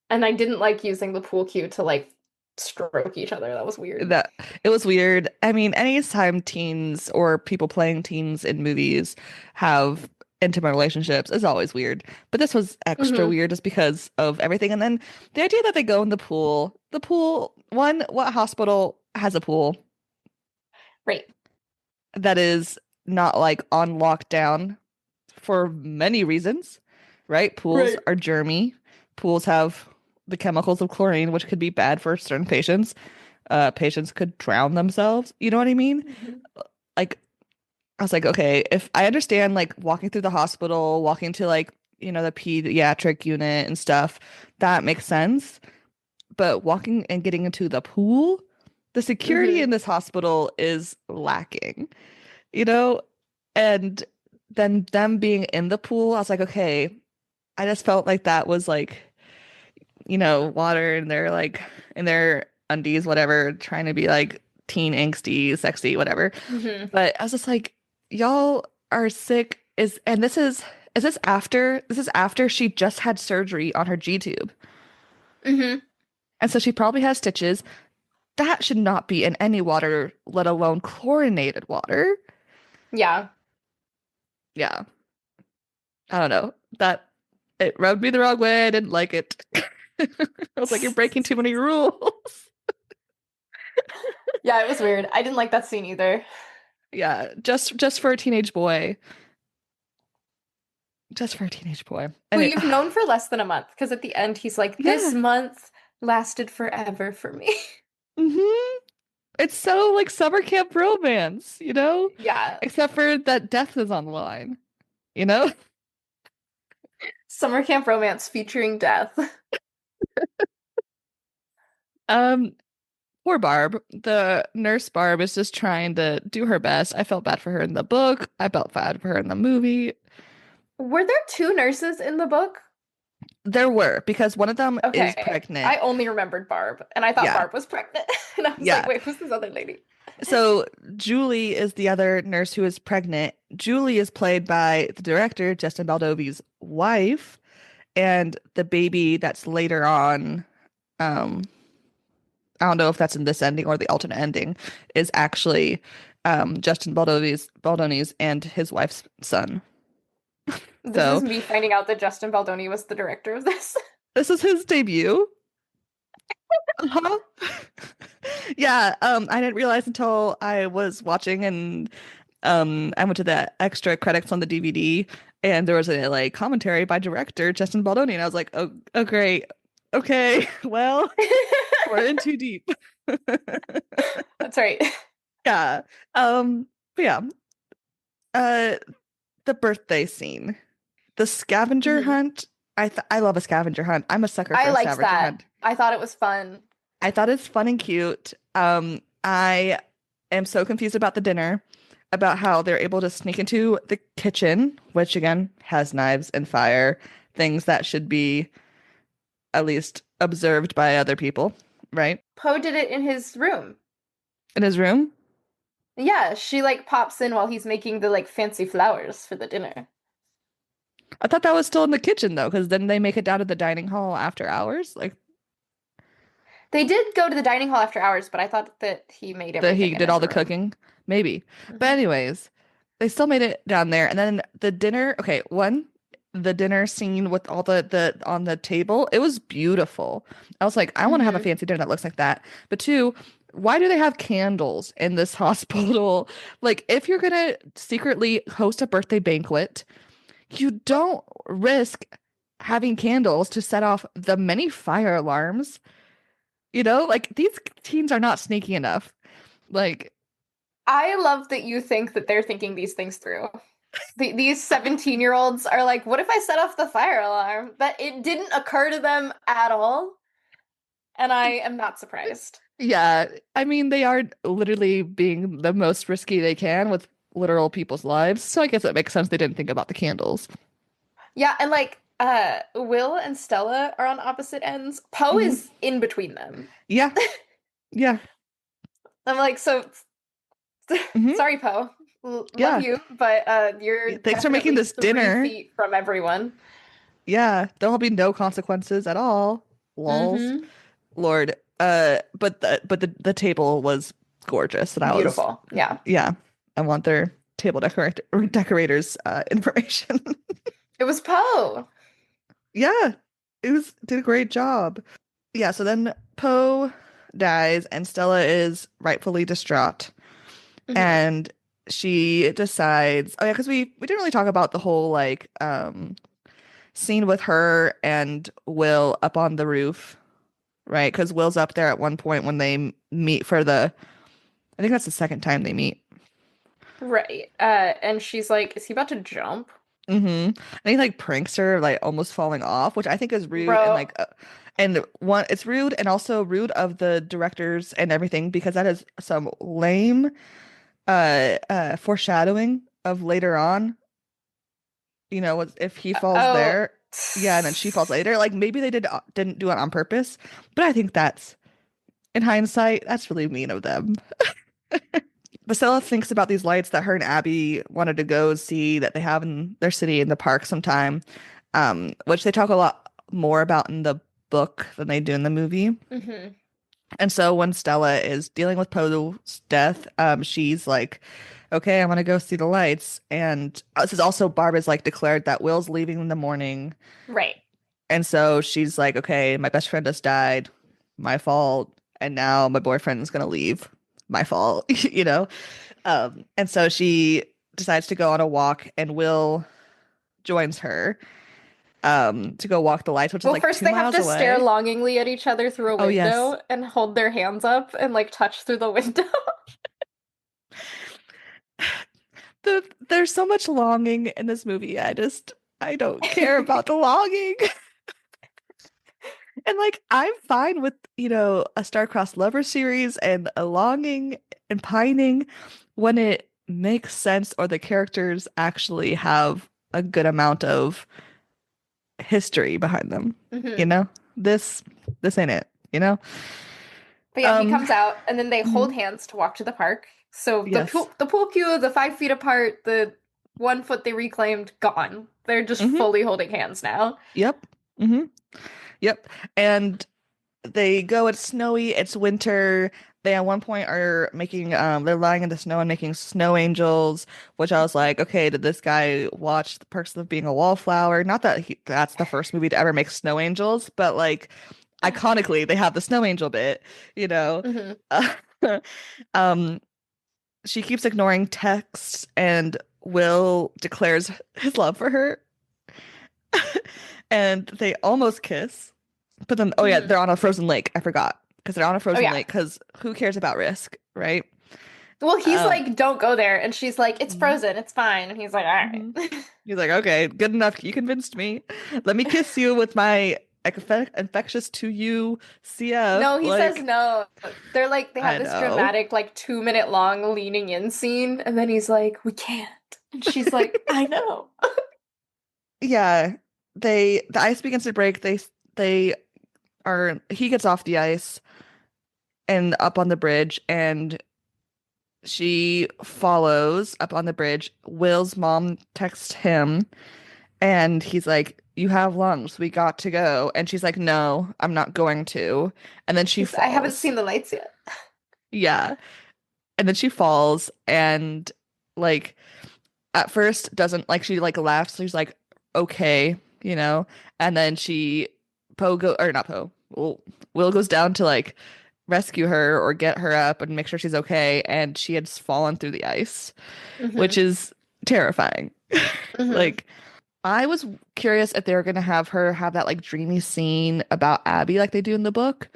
and I didn't like using the pool cue to like stroke each other. That was weird. That it was weird. I mean, anytime teens or people playing teens in movies have intimate relationships is always weird. But this was extra Hmm. weird just because of everything. And then the idea that they go in the pool, what hospital has a pool Right. that is not like on lockdown for many reasons, right? Pools Right. are germy. Pools have the chemicals of chlorine, which could be bad for certain patients. Patients could drown themselves. You know what I mean? Hmm. Like, I was like, okay, if I understand like walking through the hospital, walking to like, the pediatric unit and stuff, that makes sense. But walking and getting into the pool, the security Hmm. in this hospital is lacking, you know? And then them being in the pool, I was like, okay, I just felt like that was like, water and they're like in their undies, whatever, trying to be like teen angsty, sexy, whatever. Hmm. But I was just like, y'all are sick. This is after she just had surgery on her G tube. Hmm. And so she probably has stitches. That should not be in any water, let alone chlorinated water. Yeah. Yeah. I don't know. That it rubbed me the wrong way. I didn't like it. I was like, you're breaking too many rules. Yeah, it was weird. I didn't like that scene either. Yeah, just for a teenage boy. Just for a teenage boy. Who And it you've known for less than a month, because at the end he's like, this yeah. month lasted forever for me. Hmm. It's so like summer camp romance, you know? Yeah. Except for that death is on the line, you know? Summer camp romance featuring death. Um, poor Barb. The nurse Barb is just trying to do her best. I felt bad for her in the book. I felt bad for her in the movie. Were there two nurses in the book? There were, because one of them is Okay. pregnant. I only remembered Barb, and I thought Yeah, Barb was pregnant. And I was like, yeah. wait, who's this other lady? So Julie is the other nurse who is pregnant. Julie is played by the director, Justin Baldovie's wife, and the baby that's later on, um, I don't know if that's in this ending or the alternate ending, is actually Justin Baldoni's and his wife's son. This is So me finding out that Justin Baldoni was the director of this. this is his debut. Uh-huh. Yeah, I didn't realize until I was watching and I went to the extra credits on the DVD and there was a like commentary by director Justin Baldoni and I was like, oh, oh great. Okay, well, we're in too deep. That's right. Yeah. But yeah. Uh, the birthday scene, the scavenger Mhm. hunt. I love a scavenger hunt. I'm a sucker for I a liked scavenger that. hunt. I thought it was fun. I thought it's fun and cute. I am so confused about the dinner, about how they're able to sneak into the kitchen, which again has knives and fire, things that should be at least observed by other people, right? Poe did it in his room. In his room. Yeah, she like pops in while he's making the like fancy flowers for the dinner. I thought that was still in the kitchen though, because then they make it down to the dining hall after hours. Like They did go to the dining hall after hours, but I thought that he made that he everything in did all his the room. cooking, maybe. But Mhm. anyways, they still made it down there. And then the dinner, okay, one, the dinner scene with all the on the table, it was beautiful. I was like, I want to have a Mhm. fancy dinner that looks like that. But two, why do they have candles in this hospital? Like, if you're gonna secretly host a birthday banquet, you don't risk having candles to set off the many fire alarms. Like these teens are not sneaky enough. Like, I love that you think that they're thinking these things through. These 17-year-olds are like, what if I set off the fire alarm? That it didn't occur to them at all, and I am not surprised. yeah, I mean, they are literally being the most risky they can with literal people's lives. So I guess it makes sense they didn't think about the candles. Yeah, and like Will and Stella are on opposite ends. Poe Hmm. is in between them. Yeah, yeah, I'm like, so hmm, sorry, Poe. Love yeah. you, but you're Thanks for making definitely this 3 dinner. feet from everyone. Yeah, there'll be no consequences at all. Lols. Mm-hmm. Lord. But the table was gorgeous, and I was, Beautiful. Yeah. yeah, I want their table decorators information. It was Poe. Yeah, it was did a great job. Yeah, so then Poe dies and Stella is rightfully distraught. Hmm. And she decides, oh yeah, because we didn't really talk about the whole like scene with her and Will up on the roof, right? Because Will's up there at one point when they meet for I think that's the second time they meet. Right. And she's like, is he about to jump? And he like pranks her like almost falling off, which I think is rude and Bro, like and one it's rude and also rude of the directors and everything because that is some lame foreshadowing of later on, if he falls oh, there, yeah, and then she falls later, like maybe they didn't do it on purpose, but I think that's in hindsight, that's really mean of them. Vasilla thinks about these lights that her and Abby wanted to go see that they have in their city in the park sometime, which they talk a lot more about in the book than they do in the movie. hmm. And so when Stella is dealing with Poe's death, she's like, okay, I'm gonna go see the lights. And this is also Barbara's like declared that Will's leaving in the morning. Right. And so she's like, okay, my best friend just died, my fault. And now my boyfriend's gonna leave, my fault, you know? And so she decides to go on a walk, and Will joins her to go walk the lights, which is Well, like first two they have miles to stare away. longingly at each other through a Oh, yes. window and hold their hands up and like touch through the window. There's so much longing in this movie. I don't care about the longing. And like I'm fine with, a star-crossed lover series and a longing and pining when it makes sense or the characters actually have a good amount of history behind them. You Hmm. know? This this ain't it, you know? But yeah, he Um comes out and then they hold mhm. hands to walk to the park. So the Yes. pool cue, the 5 feet apart, the 1 foot they reclaimed, gone. They're just Hmm. fully holding hands now. Yep. Hmm. Yep. And they go, it's snowy, it's winter. They at one point are making they're lying in the snow and making snow angels, which I was like, okay, did this guy watch The Perks of Being a Wallflower? Not that that's the first movie to ever make snow angels, but like iconically they have the snow angel bit, you know. Hmm. Uh, um she keeps ignoring texts and Will declares his love for her and they almost kiss. But then, oh yeah, Hmm. they're on a frozen lake. I forgot. because they're on a Oh frozen yeah. lake because who cares about risk, right? Well, he's Um, like, don't go there. And she's like, it's mhm, frozen. It's fine. And he's like, all mhm. right. He's like, okay, good enough. You convinced me. Let me kiss you with my infectious to you CF. No, he says Like, no. They're like, they have I this know. dramatic, like 2 minute long leaning in scene. And then he's like, we can't. And she's like, I know. Yeah, the ice begins to break. They are he gets off the ice and up on the bridge, and she follows up on the bridge. Will's mom texts him, and he's like, "You have lungs. We got to go." And she's like, "No, I'm not going to." And then she She's, I haven't falls. seen the lights yet. Yeah, and then she falls, and like at first doesn't like she like laughs. She's like, "Okay," you know, and then Poe go or not Poe. Will goes down to like rescue her or get her up and make sure she's okay, and she had fallen through the ice, which Hmm. is terrifying. Hmm. Like, I was curious if they were gonna have her have that like dreamy scene about Abby like they do in the book,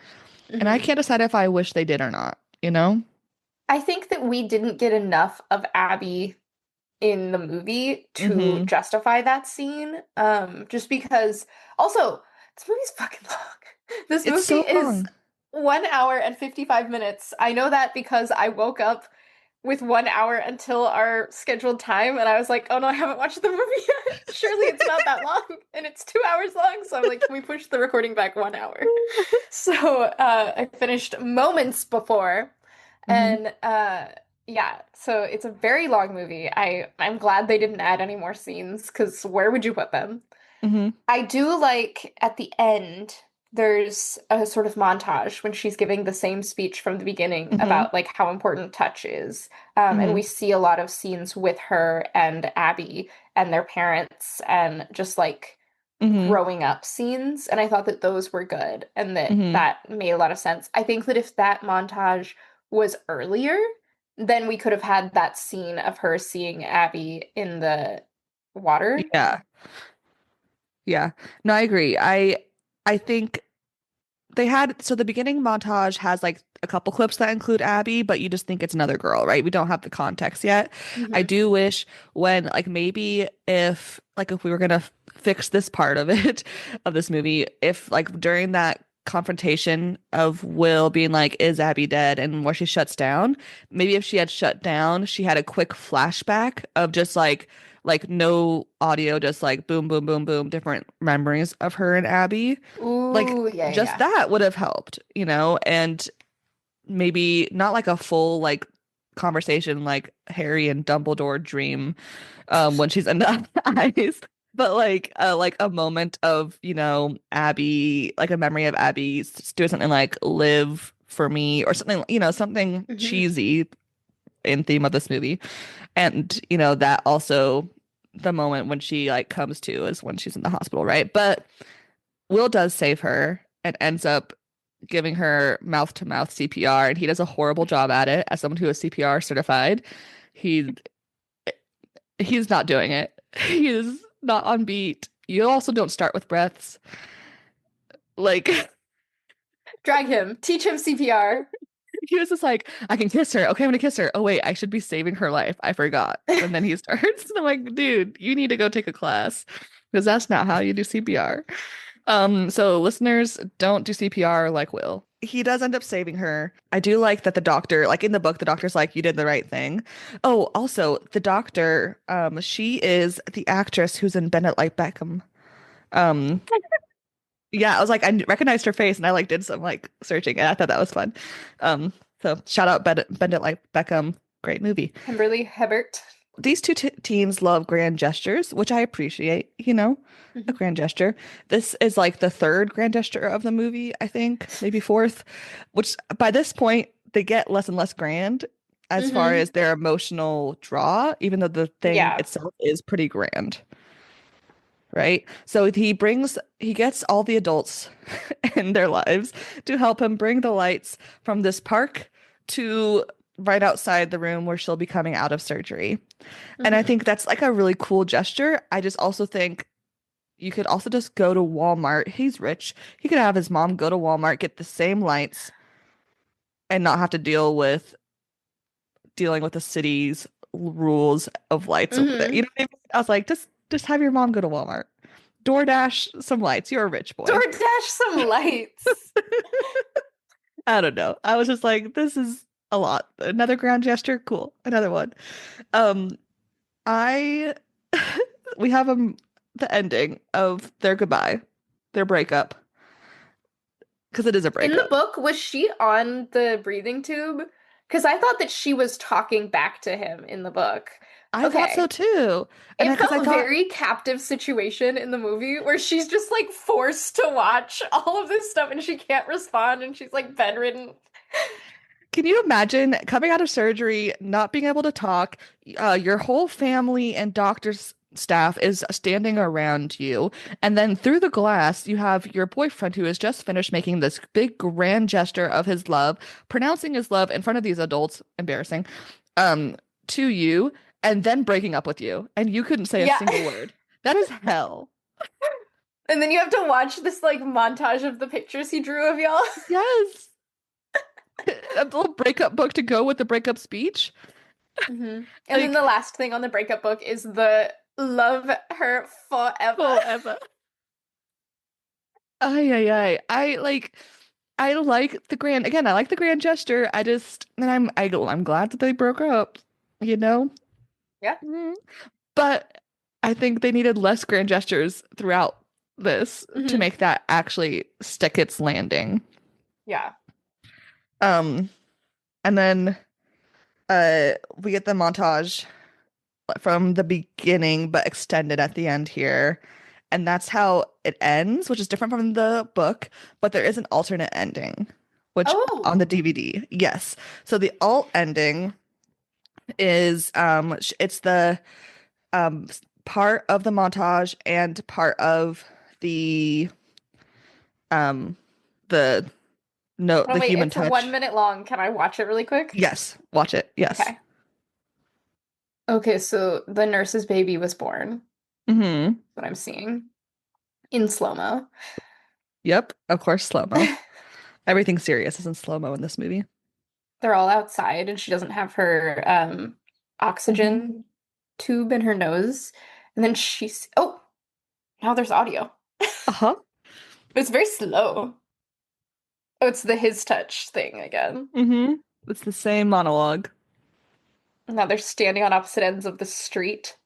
and I Hmm. can't decide if I wish they did or not, you know? I think that we didn't get enough of Abby in the movie to Mm-hmm. justify that scene. Just because also this movie's fucking long. This It's movie so is long. 1 hour and 55 minutes. I know that because I woke up with 1 hour until our scheduled time, and I was like, oh no, I haven't watched the movie yet. Surely it's not that long. And it's 2 hours long. So I'm like, can we push the recording back 1 hour? So I finished moments before. Mm-hmm. And yeah, so it's a very long movie. I'm glad they didn't add any more scenes because where would you put them? Mm-hmm. I do like at the end, there's a sort of montage when she's giving the same speech from the beginning Mm-hmm. about like how important touch is. And Mm-hmm. we see a lot of scenes with her and Abby and their parents and just like Mm-hmm. growing up scenes. And I thought that those were good and that Mm-hmm. that made a lot of sense. I think that if that montage was earlier, then we could have had that scene of her seeing Abby in the water. Yeah. Yeah. No, I agree. I think they had so the beginning montage has like a couple clips that include Abby, but you just think it's another girl, right? We don't have the context yet. I Hmm. do wish when like maybe if we were gonna fix this part of it of this movie, if like during that confrontation of Will being like, "Is Abby dead?" and where she shuts down, maybe if she had shut down, she had a quick flashback of just like no audio, just like boom, boom, boom, boom, different memories of her and Abby. Like Ooh, yeah, just yeah. that would have helped, you know, and maybe not like a full like conversation like Harry and Dumbledore dream when she's in the eyes, but like a moment of, you know, Abby, like a memory of Abby doing something like live for me or something, you know, something Hmm. cheesy in theme of this movie. And, you know, that also the moment when she like comes to is when she's in the hospital, right? But Will does save her and ends up giving her mouth to mouth CPR, and he does a horrible job at it as someone who is CPR certified. He he's not doing it. He is not on beat. You also don't start with breaths. Like Drag him, teach him CPR. he was just like, I can kiss her. Okay, I'm gonna kiss her. Oh wait, I should be saving her life. I forgot. And then he starts. And I'm like, dude, you need to go take a class because that's not how you do CPR. So listeners, don't do CPR like Will. He does end up saving her. I do like that the doctor, like in the book, the doctor's like, you did the right thing. Oh, also, the doctor, she is the actress who's in Bend It Like Beckham. Um, yeah, I was like, I recognized her face and I like did some like searching and I thought that was fun. Um, so shout out Bend It Like Beckham. Great movie. Kimberly Hebert. These two t teens love grand gestures, which I appreciate, you know, a Mhm. grand gesture. This is like the third grand gesture of the movie, I think, maybe fourth, which by this point they get less and less grand as far Hmm. as their emotional draw, even though the thing Yeah. itself is pretty grand, right? So he gets all the adults in their lives to help him bring the lights from this park to right outside the room where she'll be coming out of surgery. And I Hmm. think that's like a really cool gesture. I just also think you could also just go to Walmart. He's rich. He could have his mom go to Walmart, get the same lights, and not have to dealing with the city's rules of lights over there. You Hmm. know what I mean? I was like, just have your mom go to Walmart. DoorDash some lights. You're a rich boy. DoorDash some lights. I don't know. I was just like, this is a lot. Another grand gesture, cool. Another one. Um, I we have the ending of their goodbye, their breakup, because it is a In the breakup. book, was she on the breathing tube? Because I thought that she was talking back to him in the book. I thought so Okay. too, and It because I felt thought, very captive situation in the movie where she's just like forced to watch all of this stuff and she can't respond and she's like bedridden. can you imagine coming out of surgery, not being able to talk, your whole family and doctor's staff is standing around you, and then through the glass, you have your boyfriend who has just finished making this big grand gesture of his love, pronouncing his love in front of these adults, embarrassing, um, to you, and then breaking up with you, and you couldn't say a Yeah. single word. That is hell. And then you have to watch this like montage of the pictures he drew of y'all. Yes. A little breakup book to go with the breakup speech. Hmm. And then Like, the last thing on the breakup book is the love her forever. forever. Ay, ay, ay. I like the grand again, I like the grand gesture. I just and I'm glad that they broke up, you know? Yeah. Mm. But I think they needed less grand gestures throughout this to Hmm. make that actually stick its landing. Yeah. Um, and then we get the montage from the beginning but extended at the end here. And that's how it ends, which is different from the book, but there is an alternate ending, which on the Oh, DVD. Yes. So the alt ending is it's the part of the montage and part of the um the no oh the wait, human it's 1 minute touch. long. Can I watch it really quick? Yes, watch it. Yes. Okay. Okay, so the nurse's baby was born, Mm-hmm. what I'm seeing, in slow-mo. Yep, of course, slow-mo. Everything serious is in slow-mo in this movie. They're all outside and she doesn't have her Mm-hmm. oxygen tube in her nose. And then she's oh, now there's audio. Uh-huh. But it's very slow. Oh, it's the his touch thing again. Mm-hmm. It's the same monologue. Now they're standing on opposite ends of the street.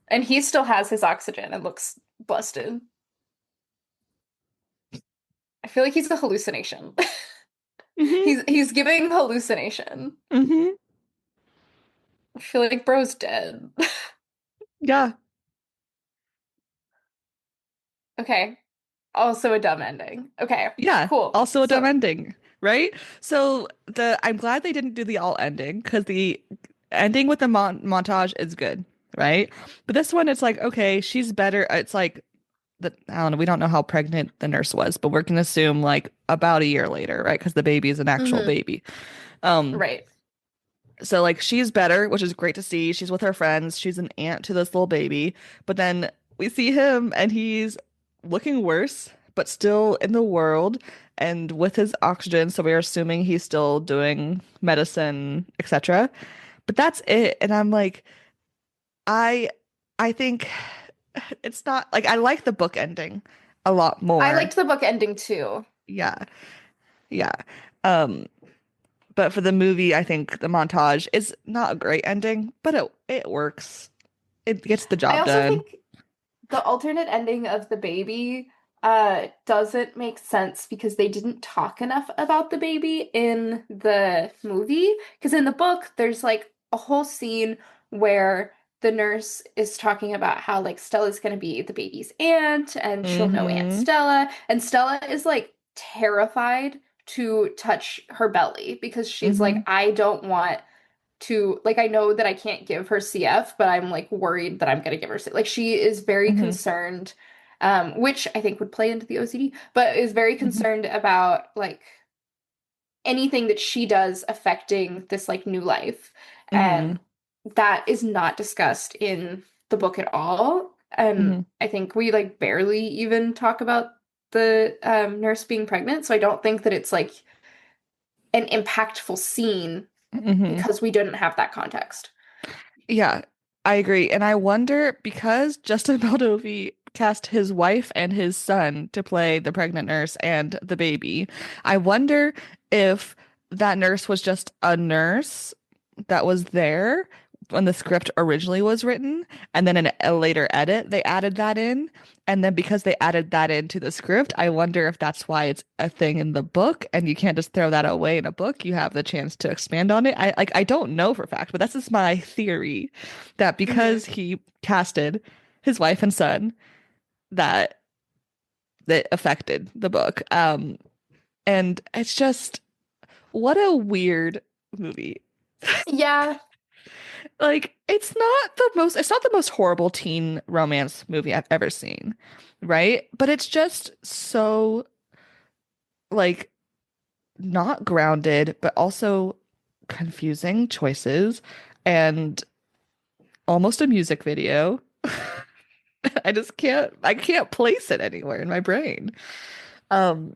And he still has his oxygen and looks busted. I feel like he's a hallucination. Mm-hmm. He's giving hallucination. Mm-hmm. I feel like bro's dead. Yeah. Okay. Also a dumb ending. Okay, Yeah. cool. Also a dumb So, ending, right? So I'm glad they didn't do the all ending because the ending with the montage is good, right? But this one, it's like, okay, she's better. It's like I don't know, we don't know how pregnant the nurse was, but we're gonna assume like about a year later, right? Because the baby is an actual mhm, baby. Um, right. so like she's better, which is great to see. She's with her friends. She's an aunt to this little baby. But then we see him and he's looking worse, but still in the world and with his oxygen. So we're assuming he's still doing medicine, etc. But that's it. And I'm like, I I think it's not like I like the book ending a lot I more. liked the book ending too. Yeah. Yeah. Um, but for the movie, I think the montage is not a great ending, but it works. It gets the I job also done. think the alternate ending of the baby doesn't make sense because they didn't talk enough about the baby in the movie. Because in the book, there's like a whole scene where the nurse is talking about how like Stella's gonna be the baby's aunt and she'll know Aunt Mm-hmm. Stella. And Stella is like terrified to touch her belly because she's Mm-hmm. like, I don't want to like I know that I can't give her CF, but I'm like worried that I'm gonna give her CF. Like she is very Mm-hmm. concerned, which I think would play into the OCD, but is very Mm-hmm. concerned about like anything that she does affecting this like new life. Mm-hmm. And that is not discussed in the book at all. And Mm-hmm. I think we like barely even talk about the nurse being pregnant. So I don't think that it's like an impactful scene Hmm. because we didn't have that context. Yeah, I agree. And I wonder because Justin Baldovey cast his wife and his son to play the pregnant nurse and the baby, I wonder if that nurse was just a nurse that was there when the script originally was written, and then in a later edit, they added that in. And then because they added that into the script, I wonder if that's why it's a thing in the book and you can't just throw that away in a book. You have the chance to expand on it. I don't know for a fact, but that's just my theory that Hmm. because he casted his wife and son, that that affected the book. And it's just what a weird movie. Yeah. Like it's not the most horrible teen romance movie I've ever seen, right? But it's just so like not grounded, but also confusing choices and almost a music video. I can't place it anywhere in my brain. Um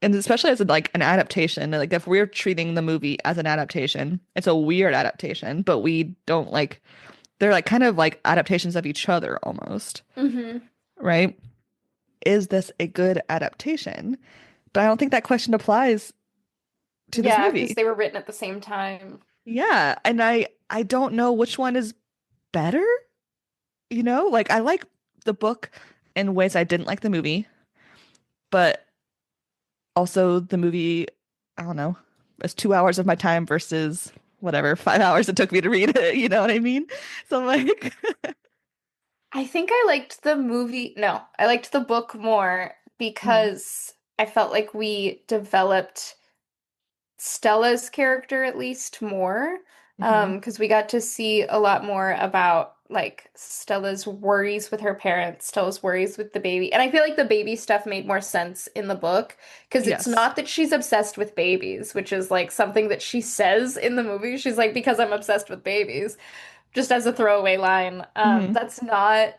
and especially as like an adaptation, like if we're treating the movie as an adaptation, it's a weird adaptation, but we don't like they're like kind of like adaptations of each other almost, Hmm. right? Is this a good adaptation? But I don't think that question applies to this Yeah, because movie. they were written at the same time. Yeah, and I don't know which one is better, you know? Like I like the book in ways I didn't like the movie, but also the movie, I don't know, it's 2 hours of my time versus whatever, 5 hours it took me to read it, you know what I mean? So I'm like, I think I liked the movie. No, I liked the book more Mhm. because I felt like we developed Stella's character at least more. Mhm. Because we got to see a lot more about like Stella's worries with her parents, Stella's worries with the baby. And I feel like the baby stuff made more sense in the book because it's Yes. not that she's obsessed with babies, which is like something that she says in the movie. She's like, because I'm obsessed with babies, just as a throwaway line. Hmm. That's not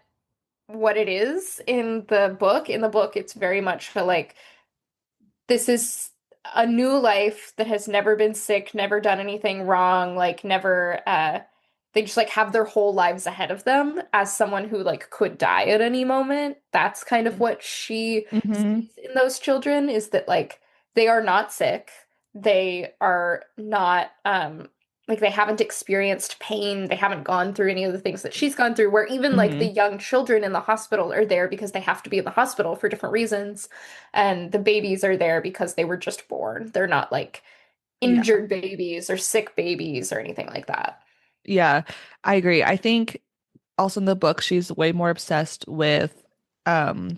what it is in the book. In the book, it's very much for like this is a new life that has never been sick, never done anything wrong, like never they just like have their whole lives ahead of them as someone who like could die at any moment. That's kind of what she Hmm. sees in those children is that like they are not sick. They are not like they haven't experienced pain. They haven't gone through any of the things that she's gone through, where even like the Hmm. young children in the hospital are there because they have to be in the hospital for different reasons. And the babies are there because they were just born. They're not like Yeah. injured babies or sick babies or anything like that. Yeah, I agree. I think also in the book, she's way more obsessed with um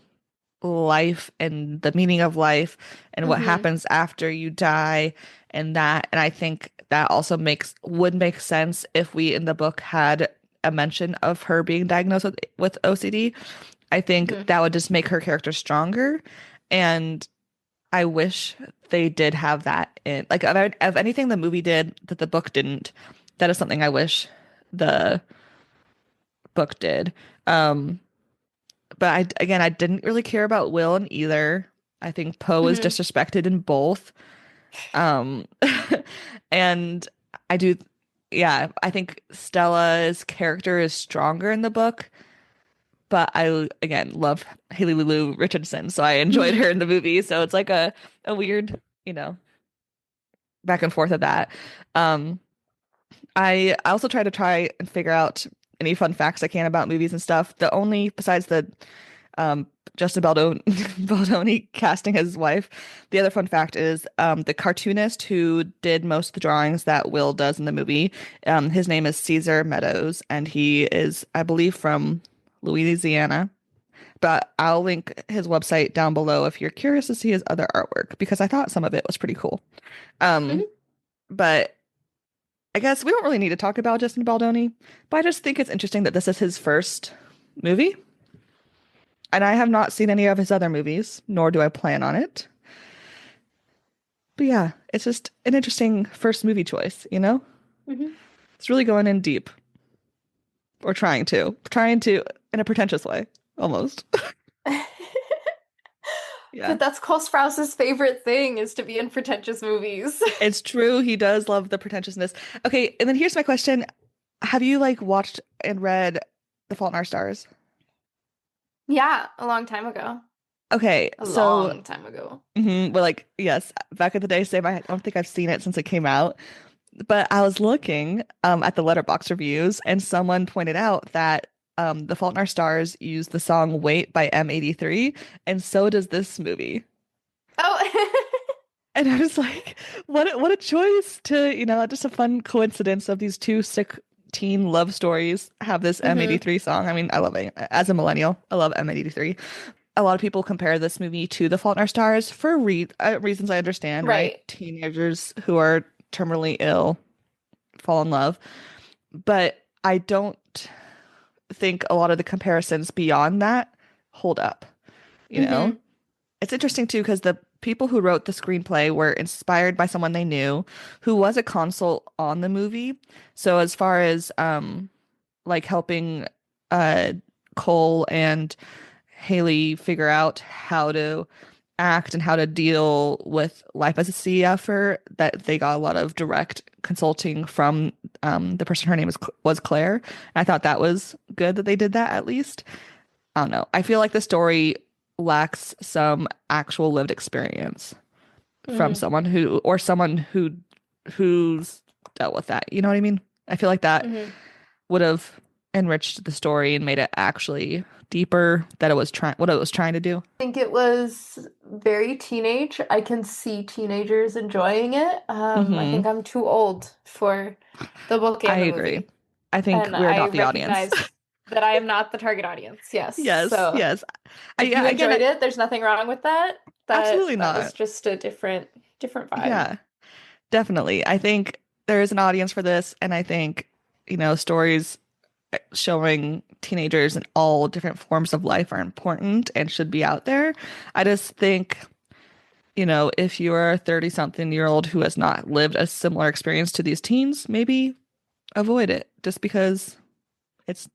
life and the meaning of life and what Hmm. happens after you die and that. And I think that also would make sense if we in the book had a mention of her being diagnosed with OCD. I think Hmm. that would just make her character stronger. And I wish they did have that in like of anything the movie did that the book didn't. That is something I wish the book did. Um, but I didn't really care about Will in either. I think Poe is Hmm. disrespected in both. Um, and I do, yeah, I think Stella's character is stronger in the book, but I again love Haley Lulu Richardson, so I enjoyed her in the movie. So it's like a weird, back and forth of that. Um, I also try and figure out any fun facts I can about movies and stuff. The only besides the um Justin Baldoni casting his wife, the other fun fact is the cartoonist who did most of the drawings that Will does in the movie. His name is Caesar Meadows, and he is, I believe, from Louisiana. But I'll link his website down below if you're curious to see his other artwork because I thought some of it was pretty cool. Um, Hmm. but I guess we don't really need to talk about Justin Baldoni, but I just think it's interesting that this is his first movie, and I have not seen any of his other movies, nor do I plan on it. But yeah, it's just an interesting first movie choice, you know? Hmm. It's really going in deep, or trying to, in a pretentious way, almost. Yeah. But that's Cole Sprouse's favorite thing is to be in pretentious movies. It's true. He does love the pretentiousness. Okay, and then here's my question. Have you like watched and read The Fault in Our Stars? Yeah, a long time ago. Okay, A so long time ago. but like yes, back in the day, same. I don't think I've seen it since it came out. But I was looking at the Letterboxd reviews, and someone pointed out that The Fault in Our Stars used the song "Wait" by M83, and so does this movie. Oh, And I was like, what a choice to, just a fun coincidence of these two sick teen love stories have this hmm M83 song. I mean, I love it. As a millennial, I love M83. A lot of people compare this movie to The Fault in Our Stars for reasons I understand, right? Right. Teenagers who are terminally ill fall in love. But I don't think a lot of the comparisons beyond that hold up, you know? hmm It's interesting too because the people who wrote the screenplay were inspired by someone they knew who was a consult on the movie. So as far as like helping uh Cole and Haley figure out how to act and how to deal with life as a CFer, that they got a lot of direct consulting from the person, her name was Claire. And I thought that was good that they did that at least. I don't know. I feel like the story lacks some actual lived experience from hmm someone who's dealt with that. You know what I mean? I feel like that hmm would have enriched the story and made it actually deeper that it was trying what it was trying to do. I think it was very teenage. I can see teenagers enjoying it. I think Hmm. I'm too old for the book I and the agree. movie. I think And we're I not the audience. recognize that I am not the target audience. Yes. Yes, So yes. if you Again, enjoyed it, there's nothing wrong with that. That absolutely that was not. just a different vibe. Yeah, definitely. I think there is an audience for this, and I think, stories showing teenagers in all different forms of life are important and should be out there. I just think, if you're a 30 something year old who has not lived a similar experience to these teens, maybe avoid it just because it's,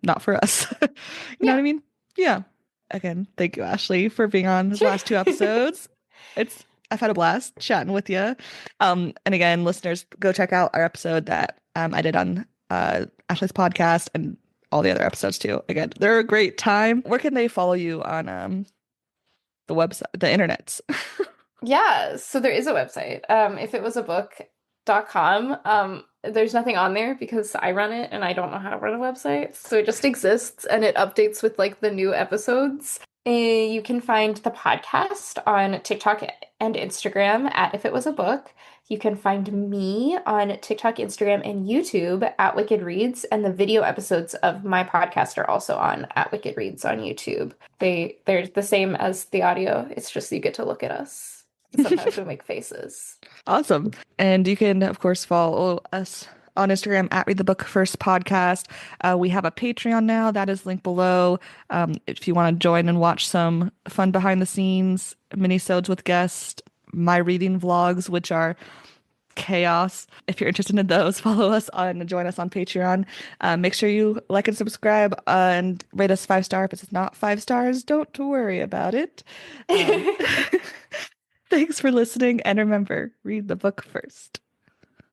not for us. You know what Yeah. I mean? Yeah. Again, thank you, Ashley, for being on the Sure. last two episodes. I've had a blast chatting with you. And again, listeners, go check out our episode that I did on Ashley's podcast and all the other episodes too. Again, they're a great time. Where can they follow you on the website, the internets? Yeah, so there is a website. If it was a book.com, there's nothing on there because I run it and I don't know how to run a website. So it just exists and it updates with like the new episodes. You can find the podcast on TikTok and Instagram at If It Was a Book. You can find me on TikTok, Instagram, and YouTube at Wicked Reads, and the video episodes of my podcast are also on at Wicked Reads on YouTube. They're the same as the audio. It's just you get to look at us. Sometimes we make faces. Awesome. And you can, of course, follow us on Instagram at Read the Book First Podcast. We have a Patreon now that is linked below. If you want to join and watch some fun behind the scenes minisodes with guests, my reading vlogs, which are chaos. If you're interested in those, follow us on and join us on Patreon. Make sure you like and subscribe and rate us 5 star. If it's not 5 stars, don't worry about it. Um, Thanks for listening, and remember, read the book first.